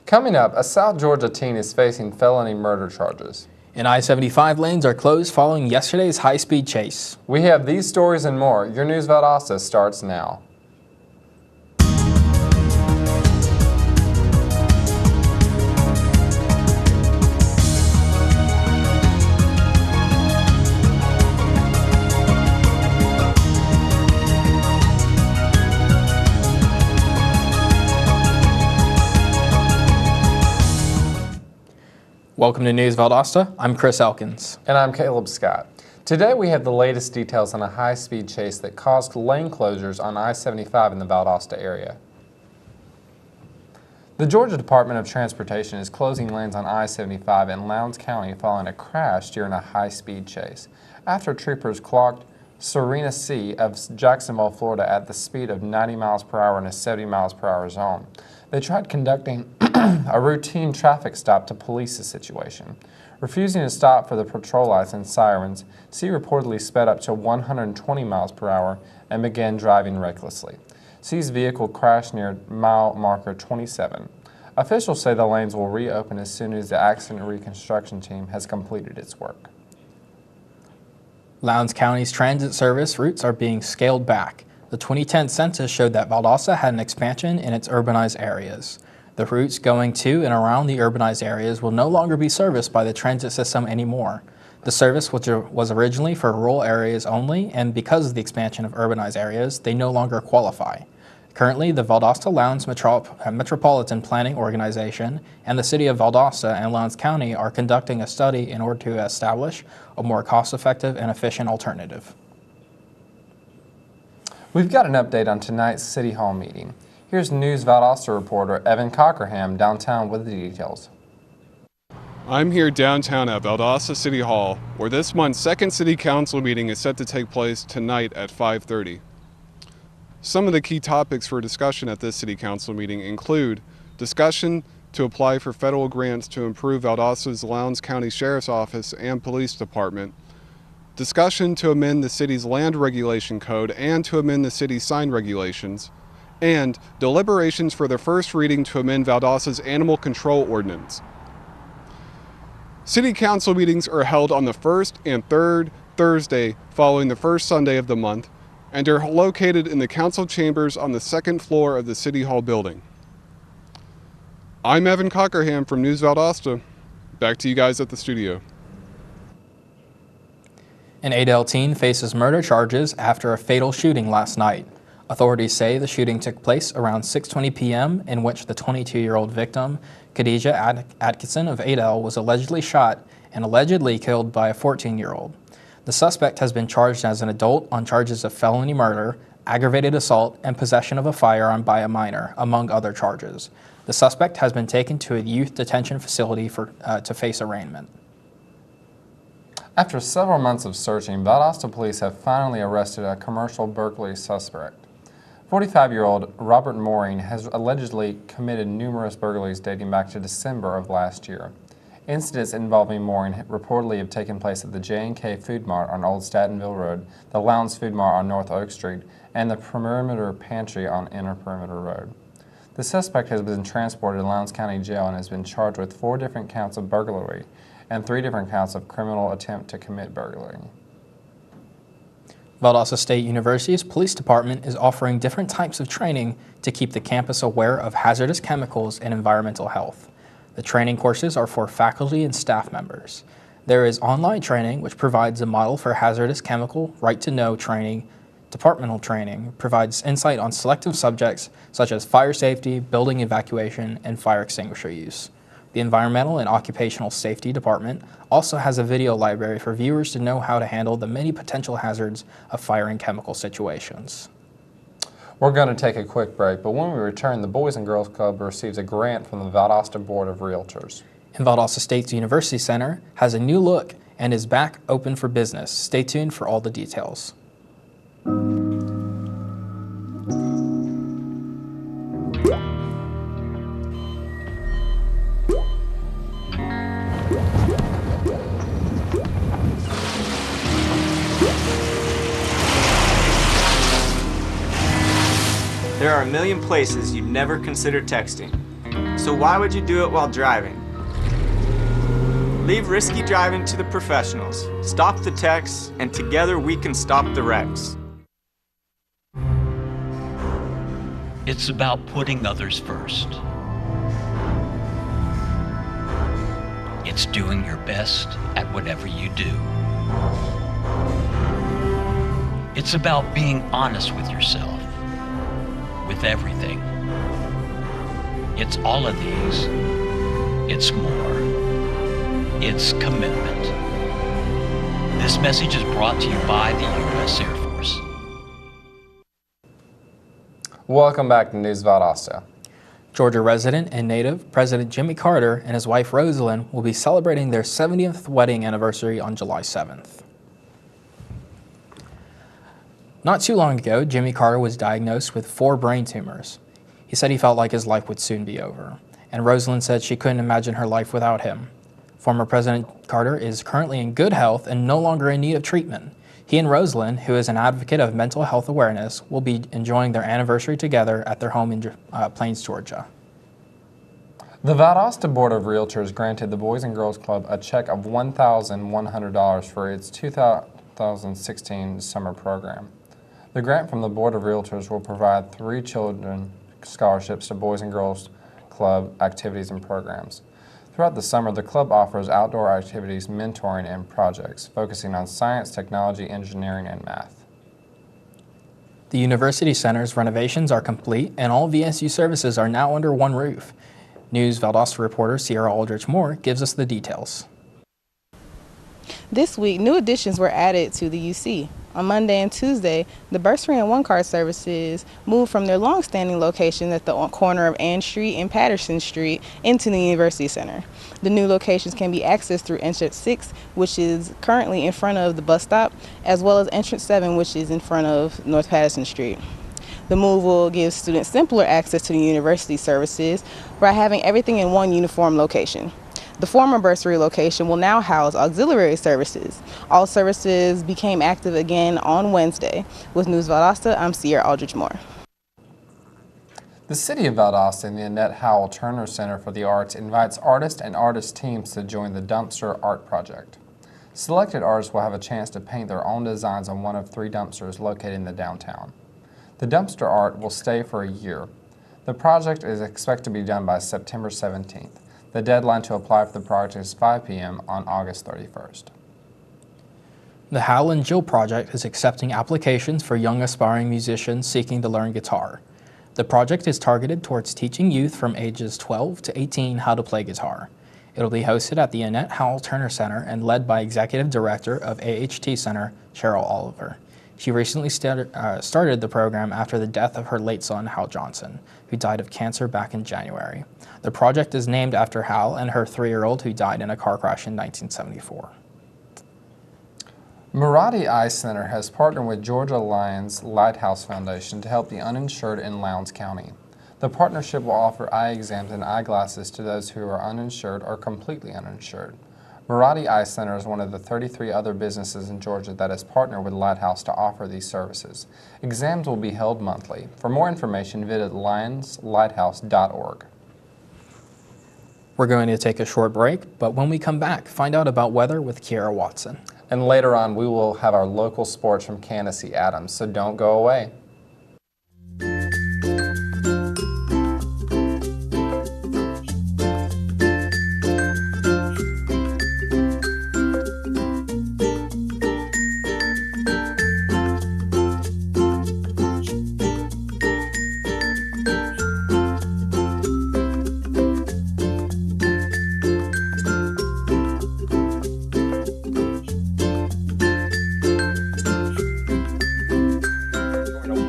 Coming up, a South Georgia teen is facing felony murder charges. And I-75 lanes are closed following yesterday's high-speed chase. We have these stories and more. Your News Valdosta starts now. Welcome to News Valdosta. I'm Chris Elkins. And I'm Caleb Scott. Today we have the latest details on a high-speed chase that caused lane closures on I-75 in the Valdosta area. The Georgia Department of Transportation is closing lanes on I-75 in Lowndes County following a crash during a high-speed chase, after troopers clocked Serena C. of Jacksonville, Florida at the speed of 90 miles per hour in a 70 miles per hour zone. They tried conducting a routine traffic stop to police the situation. Refusing to stop for the patrol lights and sirens, C reportedly sped up to 120 miles per hour and began driving recklessly. C's vehicle crashed near mile marker 27. Officials say the lanes will reopen as soon as the accident reconstruction team has completed its work. Lowndes County's transit service routes are being scaled back. The 2010 census showed that Valdosta had an expansion in its urbanized areas. The routes going to and around the urbanized areas will no longer be serviced by the transit system anymore. The service, which was originally for rural areas only, and because of the expansion of urbanized areas, they no longer qualify. Currently, the Valdosta Lowndes Metropolitan Planning Organization and the City of Valdosta and Lowndes County are conducting a study in order to establish a more cost-effective and efficient alternative. We've got an update on tonight's City Hall meeting. Here's News Valdosta reporter Evan Cockerham downtown with the details. I'm here downtown at Valdosta City Hall, where this month's second City Council meeting is set to take place tonight at 5:30. Some of the key topics for discussion at this City Council meeting include discussion to apply for federal grants to improve Valdosta's Lowndes County Sheriff's Office and Police Department, discussion to amend the city's land regulation code and to amend the city's sign regulations, and deliberations for the first reading to amend Valdosta's animal control ordinance. City Council meetings are held on the first and third Thursday following the first Sunday of the month and are located in the council chambers on the second floor of the City Hall building. I'm Evan Cockerham from News Valdosta. Back to you guys at the studio. An Adel teen faces murder charges after a fatal shooting last night. Authorities say the shooting took place around 6:20 p.m. in which the 22-year-old victim, Khadijah Atkinson of Adel, was allegedly shot and allegedly killed by a 14-year-old. The suspect has been charged as an adult on charges of felony murder, aggravated assault, and possession of a firearm by a minor, among other charges. The suspect has been taken to a youth detention facility to face arraignment. After several months of searching, Valdosta police have finally arrested a commercial burglary suspect. 45-year-old Robert Mooring has allegedly committed numerous burglaries dating back to December of last year. Incidents involving Mooring reportedly have taken place at the J&K Food Mart on Old Statenville Road, the Lowndes Food Mart on North Oak Street, and the Perimeter Pantry on Inner Perimeter Road. The suspect has been transported to Lowndes County Jail and has been charged with 4 different counts of burglary and 3 different counts of criminal attempt to commit burglary. Valdosta State University's police department is offering different types of training to keep the campus aware of hazardous chemicals and environmental health. The training courses are for faculty and staff members. There is online training, which provides a model for hazardous chemical right-to-know training. Departmental training provides insight on selective subjects such as fire safety, building evacuation, and fire extinguisher use. The Environmental and Occupational Safety Department also has a video library for viewers to know how to handle the many potential hazards of fire and chemical situations. We're going to take a quick break, but when we return, the Boys and Girls Club receives a grant from the Valdosta Board of Realtors. And Valdosta State's University Center has a new look and is back open for business. Stay tuned for all the details. There are a million places you'd never consider texting. So why would you do it while driving? Leave risky driving to the professionals. Stop the texts, and together we can stop the wrecks. It's about putting others first. It's doing your best at whatever you do. It's about being honest with yourself, with everything. It's all of these. It's more. It's commitment. This message is brought to you by the U.S. Air Force. Welcome back to News Valdosta. Georgia resident and native President Jimmy Carter and his wife Rosalind will be celebrating their 70th wedding anniversary on July 7th. Not too long ago, Jimmy Carter was diagnosed with 4 brain tumors. He said he felt like his life would soon be over, and Rosalind said she couldn't imagine her life without him. Former President Carter is currently in good health and no longer in need of treatment. He and Rosalind, who is an advocate of mental health awareness, will be enjoying their anniversary together at their home in Plains, Georgia. The Valdosta Board of Realtors granted the Boys and Girls Club a check of $1,100 for its 2016 summer program. The grant from the Board of Realtors will provide 3 children scholarships to Boys and Girls Club activities and programs. Throughout the summer, the club offers outdoor activities, mentoring, and projects, focusing on science, technology, engineering, and math. The University Center's renovations are complete, and all VSU services are now under one roof. News Valdosta reporter Sierra Aldrich Moore gives us the details. This week, new additions were added to the UC. On Monday and Tuesday, the bursary and one-car services moved from their long-standing location at the corner of Ann Street and Patterson Street into the University Center. The new locations can be accessed through entrance 6, which is currently in front of the bus stop, as well as entrance 7, which is in front of North Patterson Street. The move will give students simpler access to the university services by having everything in one uniform location. The former bursary location will now house auxiliary services. All services became active again on Wednesday. With News Valdosta, I'm Sierra Aldrich Moore. The City of Valdosta and the Annette Howell Turner Center for the Arts invites artists and artist teams to join the Dumpster Art Project. Selected artists will have a chance to paint their own designs on one of 3 dumpsters located in the downtown. The dumpster art will stay for a year. The project is expected to be done by September 17th. The deadline to apply for the project is 5 p.m. on August 31st. The Hal and Jill Project is accepting applications for young aspiring musicians seeking to learn guitar. The project is targeted towards teaching youth from ages 12 to 18 how to play guitar. It will be hosted at the Annette Howell Turner Center and led by Executive Director of AHT Center, Cheryl Oliver. She recently started the program after the death of her late son, Hal Johnson, who died of cancer back in January. The project is named after Hal and her 3-year-old who died in a car crash in 1974. Moratti Eye Center has partnered with Georgia Lions Lighthouse Foundation to help the uninsured in Lowndes County. The partnership will offer eye exams and eyeglasses to those who are uninsured or completely uninsured. Moratti Eye Center is one of the 33 other businesses in Georgia that has partnered with Lighthouse to offer these services. Exams will be held monthly. For more information, visit lionslighthouse.org. We're going to take a short break, but when we come back, find out about weather with Kiara Watson. And later on, we will have our local sports from Candace Adams, so don't go away.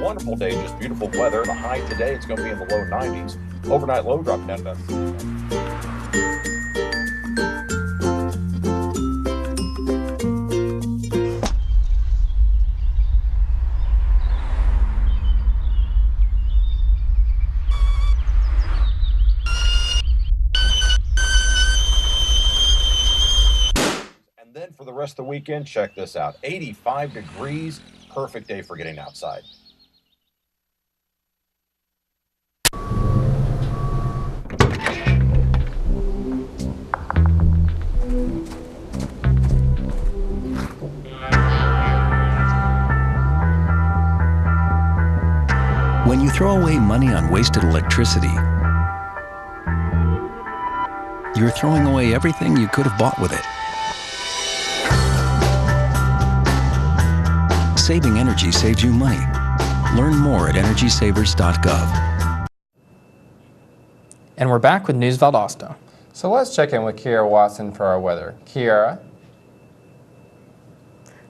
Wonderful day, just beautiful weather. The high today, it's going to be in the low 90s. Overnight low dropping down to And then for the rest of the weekend, check this out. 85 degrees, perfect day for getting outside. throw away money on wasted electricity, you're throwing away everything you could have bought with it. Saving energy saves you money. Learn more at energysavers.gov. And we're back with News Valdosta. So let's check in with Kiara Watson for our weather. Kiara?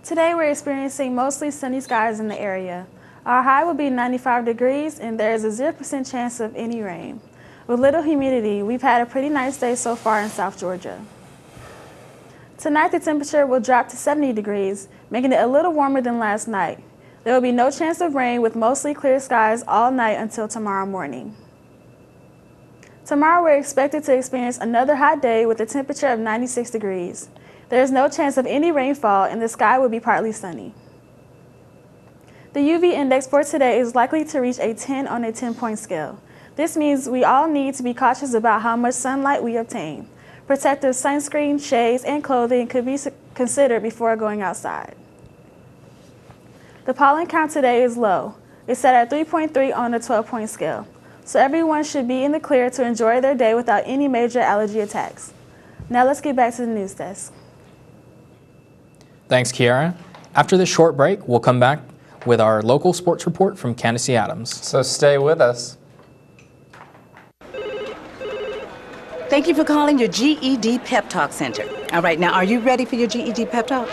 Today we're experiencing mostly sunny skies in the area. Our high will be 95 degrees and there is a 0% chance of any rain. With little humidity, we've had a pretty nice day so far in South Georgia. Tonight the temperature will drop to 70 degrees, making it a little warmer than last night. There will be no chance of rain with mostly clear skies all night until tomorrow morning. Tomorrow we're expected to experience another hot day with a temperature of 96 degrees. There is no chance of any rainfall and the sky will be partly sunny. The UV index for today is likely to reach a 10 on a 10-point scale. This means we all need to be cautious about how much sunlight we obtain. Protective sunscreen, shades, and clothing could be considered before going outside. The pollen count today is low. It's set at 3.3 on the 12-point scale. So everyone should be in the clear to enjoy their day without any major allergy attacks. Now let's get back to the news desk. Thanks, Kiara. After this short break, we'll come back with our local sports report from Candace Adams. So stay with us. Thank you for calling your GED Pep Talk Center. All right, now are you ready for your GED Pep Talk?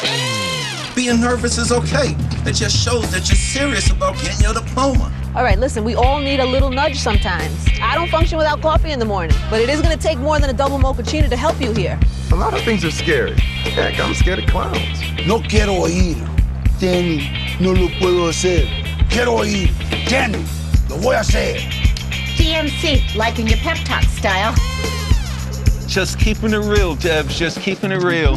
Being nervous is okay. It just shows that you're serious about getting your diploma. All right, listen, we all need a little nudge sometimes. I don't function without coffee in the morning, but it is going to take more than a double mochaccino to help you here. A lot of things are scary. Heck, I'm scared of clowns. No quiero oír. Danny, no lo puedo hacer. Quiero oír. Danny, lo voy a hacer. DMC, liking your pep talk style. Just keeping it real, Debs, just keeping it real.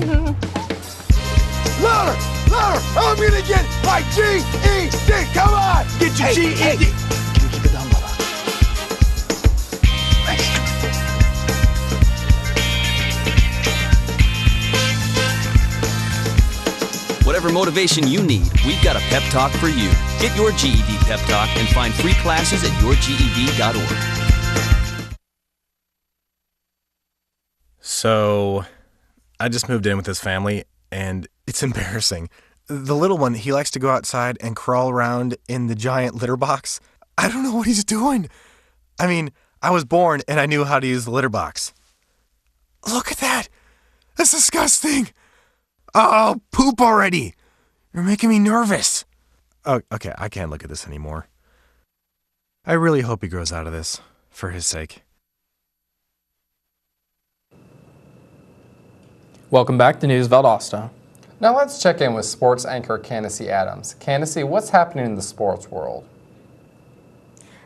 Louder, louder, I'm gonna get my GED, come on! Get your GED. Hey. Keep it down, brother. Whatever motivation you need, we've got a pep talk for you. Get your GED pep talk and find free classes at yourged.org. So, I just moved in with this family, and it's embarrassing. The little one, he likes to go outside and crawl around in the giant litter box. I don't know what he's doing. I mean, I was born and I knew how to use the litter box. Look at that! That's disgusting! Oh, poop already! You're making me nervous. Oh, okay, I can't look at this anymore. I really hope he grows out of this, for his sake. Welcome back to News Valdosta. Now let's check in with sports anchor Candace Adams. Candace, what's happening in the sports world?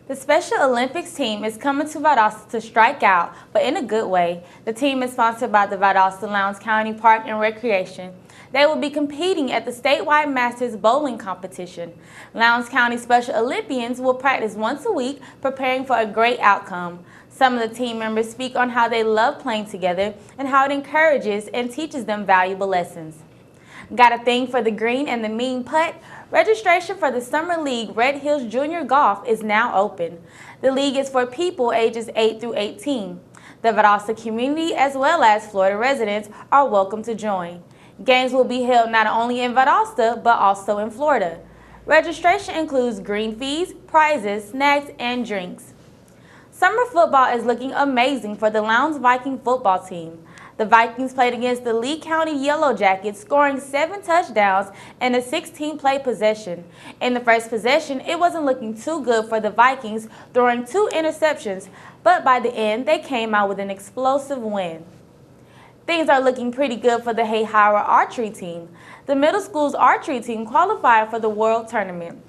The Special Olympics team is coming to Valdosta to strike out, but in a good way. The team is sponsored by the Valdosta Lowndes County Park and Recreation. They will be competing at the statewide Masters bowling competition. Lowndes County Special Olympians will practice once a week, preparing for a great outcome. Some of the team members speak on how they love playing together and how it encourages and teaches them valuable lessons. Got a thing for the green and the mean putt? Registration for the Summer League Red Hills Junior Golf is now open. The league is for people ages 8 through 18. The Valdosta community as well as Florida residents are welcome to join. Games will be held not only in Valdosta but also in Florida. Registration includes green fees, prizes, snacks, and drinks. Summer football is looking amazing for the Lowndes Viking football team. The Vikings played against the Lee County Yellow Jackets, scoring 7 touchdowns in a 16-play possession. In the first possession, it wasn't looking too good for the Vikings, throwing 2 interceptions, but by the end, they came out with an explosive win. Things are looking pretty good for the Hayhira archery team. The middle school's archery team qualified for the World Tournament.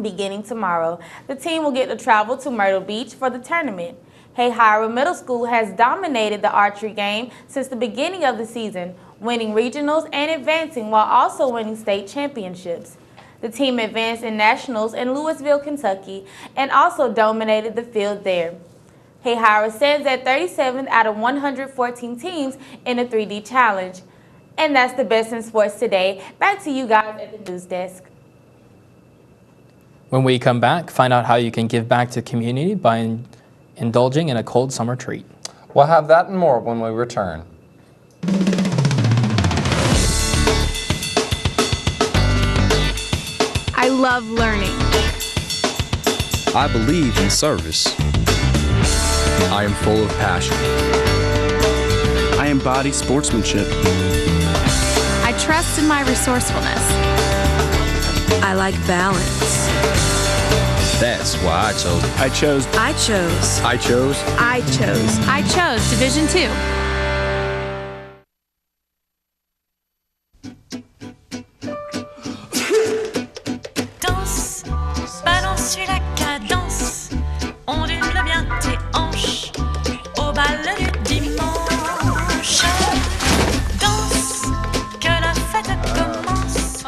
Beginning tomorrow, the team will get to travel to Myrtle Beach for the tournament. Hayhira Middle School has dominated the archery game since the beginning of the season, winning regionals and advancing while also winning state championships. The team advanced in nationals in Louisville, Kentucky, and also dominated the field there. Hayhira stands at 37th out of 114 teams in the 3D Challenge. And that's the best in sports today. Back to you guys at the news desk. When we come back, find out how you can give back to the community by indulging in a cold summer treat. We'll have that and more when we return. I love learning. I believe in service. I am full of passion. I embody sportsmanship. I trust in my resourcefulness. I like balance. That's why I chose. I chose. I chose. I chose. I chose. I chose Division II. Danse, balance, suis la cadence, ondule bien tes hanches au bal du dimanche. Danse, que la fête commence.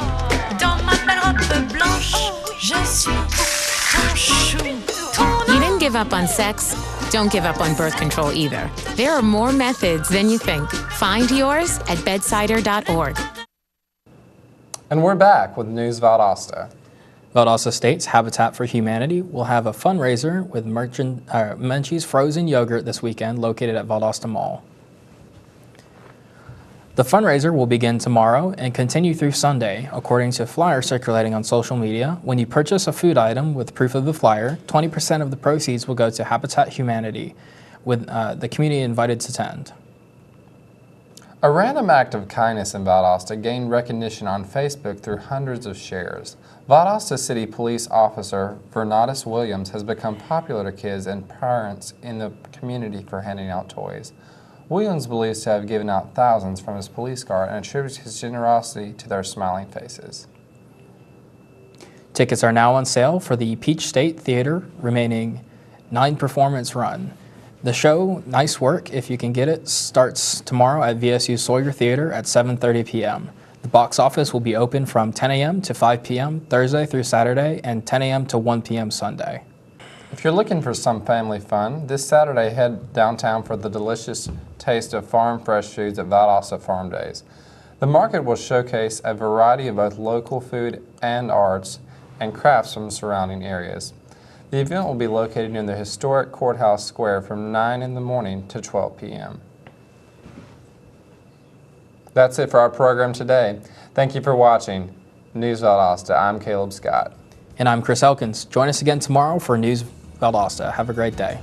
Dans ma belle robe blanche, je suis ton chou. You didn't give up on sex. Don't give up on birth control either. There are more methods than you think. Find yours at bedsider.org. And we're back with News Valdosta. Valdosta State's Habitat for Humanity will have a fundraiser with Munchie's Frozen Yogurt this weekend located at Valdosta Mall. The fundraiser will begin tomorrow and continue through Sunday, according to a flyer circulating on social media. When you purchase a food item with proof of the flyer, 20% of the proceeds will go to Habitat Humanity, with the community invited to attend. A random act of kindness in Valdosta gained recognition on Facebook through hundreds of shares. Valdosta City Police Officer Vernatus Williams has become popular to kids and parents in the community for handing out toys. Williams believes to have given out thousands from his police car and attributes his generosity to their smiling faces. Tickets are now on sale for the Peach State Theater remaining 9-performance run. The show, Nice Work, if you can get it, starts tomorrow at VSU Sawyer Theater at 7:30 p.m. The box office will be open from 10 a.m. to 5 p.m. Thursday through Saturday and 10 a.m. to 1 p.m. Sunday. If you're looking for some family fun, this Saturday head downtown for the delicious taste of farm fresh foods at Valdosta Farm Days. The market will showcase a variety of both local food and arts and crafts from the surrounding areas. The event will be located near the historic Courthouse Square from 9 in the morning to 12 p.m. That's it for our program today. Thank you for watching News Valdosta. I'm Caleb Scott. And I'm Chris Elkins. Join us again tomorrow for News Valdosta. Have a great day.